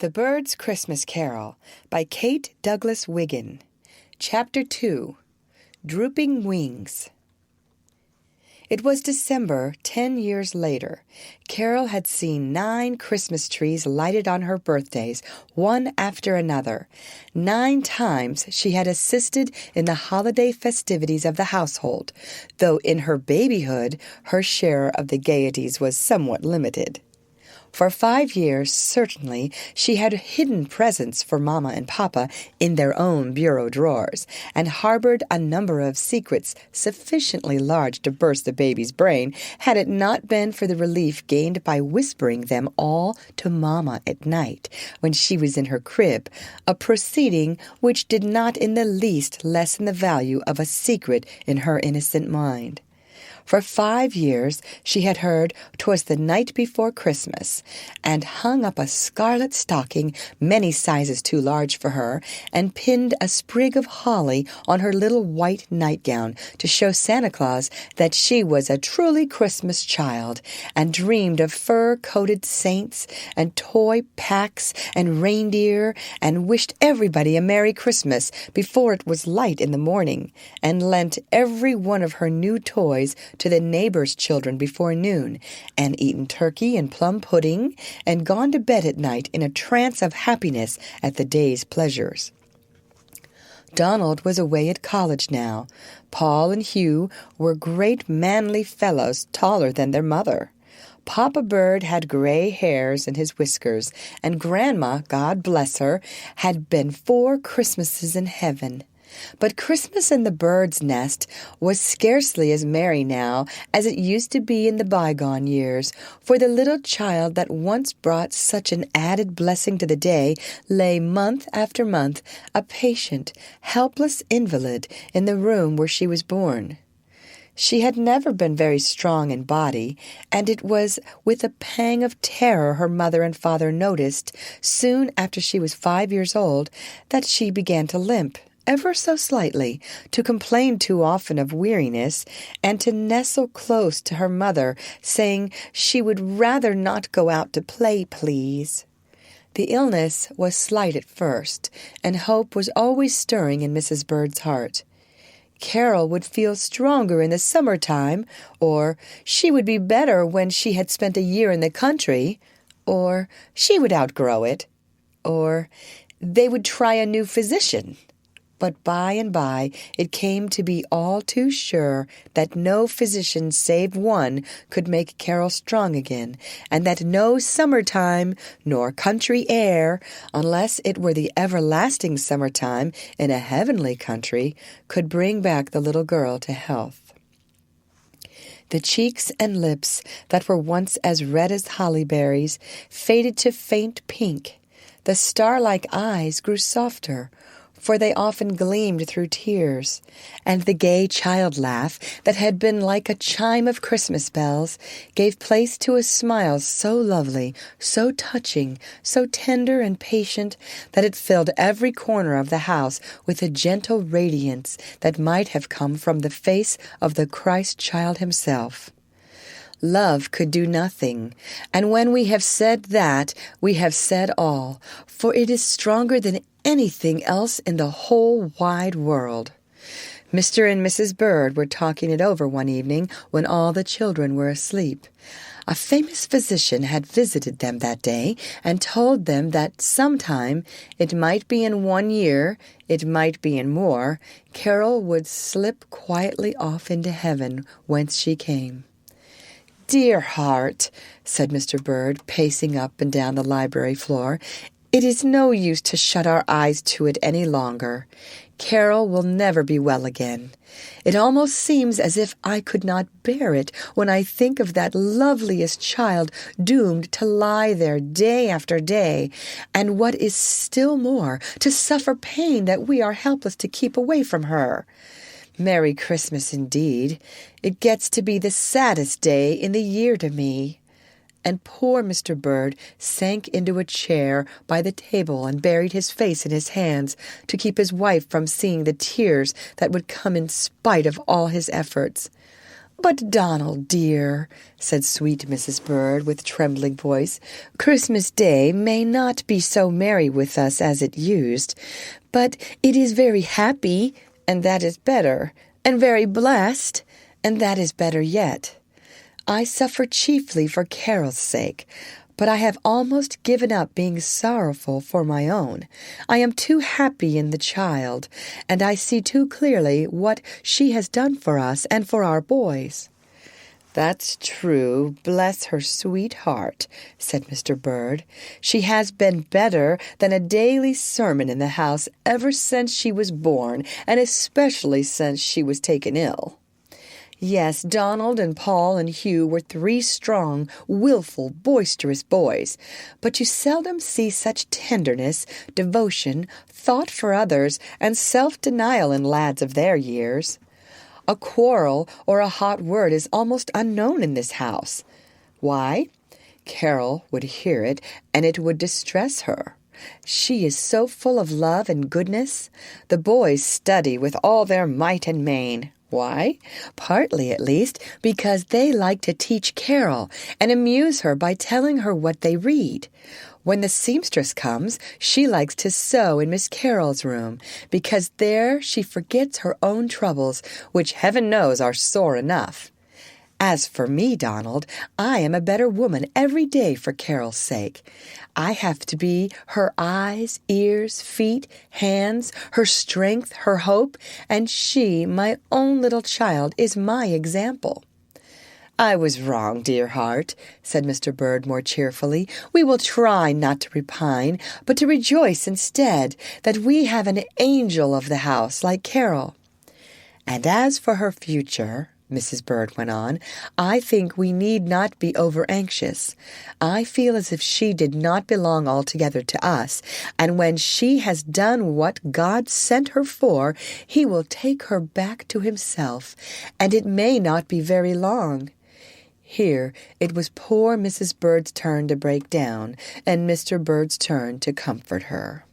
The Bird's Christmas Carol by Kate Douglas Wiggin. Chapter 2. Drooping Wings. It was December, 10 years later. Carol had seen 9 Christmas trees lighted on her birthdays, one after another. 9 times she had assisted in the holiday festivities of the household, though in her babyhood her share of the gaieties was somewhat limited. For 5 years, certainly, she had hidden presents for Mama and Papa in their own bureau drawers, and harbored a number of secrets sufficiently large to burst the baby's brain, had it not been for the relief gained by whispering them all to Mama at night, when she was in her crib, a proceeding which did not in the least lessen the value of a secret in her innocent mind. For 5 years she had heard 'twas the night before Christmas, and hung up a scarlet stocking many sizes too large for her, and pinned a sprig of holly on her little white nightgown to show Santa Claus that she was a truly Christmas child, and dreamed of fur-coated saints and toy packs and reindeer, and wished everybody a Merry Christmas before it was light in the morning, and lent every one of her new toys to the neighbors' children before noon, and eaten turkey and plum pudding, and gone to bed at night in a trance of happiness at the day's pleasures. Donald was away at college now. Paul and Hugh were great manly fellows, taller than their mother. Papa Bird had gray hairs in his whiskers, and Grandma, God bless her, had been 4 Christmases in heaven. But Christmas in the bird's nest was scarcely as merry now as it used to be in the bygone years, for the little child that once brought such an added blessing to the day lay month after month, a patient, helpless invalid, in the room where she was born. She had never been very strong in body, and it was with a pang of terror her mother and father noticed, soon after she was 5 years old, that she began to limp, ever so slightly, to complain too often of weariness, and to nestle close to her mother, saying she would rather not go out to play, please. The illness was slight at first, and hope was always stirring in Mrs. Bird's heart. Carol would feel stronger in the summer-time, or she would be better when she had spent a year in the country, or she would outgrow it, or they would try a new physician. But by and by it came to be all too sure that no physician save one could make Carol strong again, and that no summer-time nor country air, unless it were the everlasting summer-time in a heavenly country, could bring back the little girl to health. The cheeks and lips that were once as red as holly berries faded to faint pink. The star-like eyes grew softer, for they often gleamed through tears, and the gay child laugh that had been like a chime of Christmas bells gave place to a smile so lovely, so touching, so tender and patient, that it filled every corner of the house with a gentle radiance that might have come from the face of the Christ child himself. Love could do nothing, and when we have said that, we have said all, for it is stronger than anything else in the whole wide world. Mr. and Mrs. Bird were talking it over one evening when all the children were asleep. A famous physician had visited them that day and told them that sometime, it might be in 1 year, it might be in more, Carol would slip quietly off into heaven whence she came. "Dear heart," said Mr. Bird, pacing up and down the library floor, "it is no use to shut our eyes to it any longer. Carol will never be well again. It almost seems as if I could not bear it when I think of that loveliest child doomed to lie there day after day, and what is still more, to suffer pain that we are helpless to keep away from her. Merry Christmas indeed. It gets to be the saddest day in the year to me." And poor Mr. Bird sank into a chair by the table and buried his face in his hands to keep his wife from seeing the tears that would come in spite of all his efforts. "But, Donald, dear," said sweet Mrs. Bird with trembling voice, "Christmas Day may not be so merry with us as it used, but it is very happy, and that is better, and very blessed, and that is better yet. I suffer chiefly for Carol's sake, but I have almost given up being sorrowful for my own. I am too happy in the child, and I see too clearly what she has done for us and for our boys." "That's true, bless her sweet heart," said Mr. Bird. "She has been better than a daily sermon in the house ever since she was born, and especially since she was taken ill." Yes, Donald and Paul and Hugh were 3 strong, willful, boisterous boys, but you seldom see such tenderness, devotion, thought for others, and self-denial in lads of their years. A quarrel or a hot word is almost unknown in this house. Why? Carol would hear it, and it would distress her. She is so full of love and goodness. The boys study with all their might and main. Why? Partly, at least, because they like to teach Carol and amuse her by telling her what they read. When the seamstress comes, she likes to sew in Miss Carol's room, because there she forgets her own troubles, which heaven knows are sore enough. As for me, Donald, I am a better woman every day for Carol's sake. I have to be her eyes, ears, feet, hands, her strength, her hope, and she, my own little child, is my example. "I was wrong, dear heart," said Mr. Bird more cheerfully. "We will try not to repine, but to rejoice instead that we have an angel of the house like Carol. And as for her future," Mrs. Bird went on, "I think we need not be over-anxious. I feel as if she did not belong altogether to us, and when she has done what God sent her for, He will take her back to Himself, and it may not be very long." Here it was poor Mrs. Bird's turn to break down, and Mr. Bird's turn to comfort her.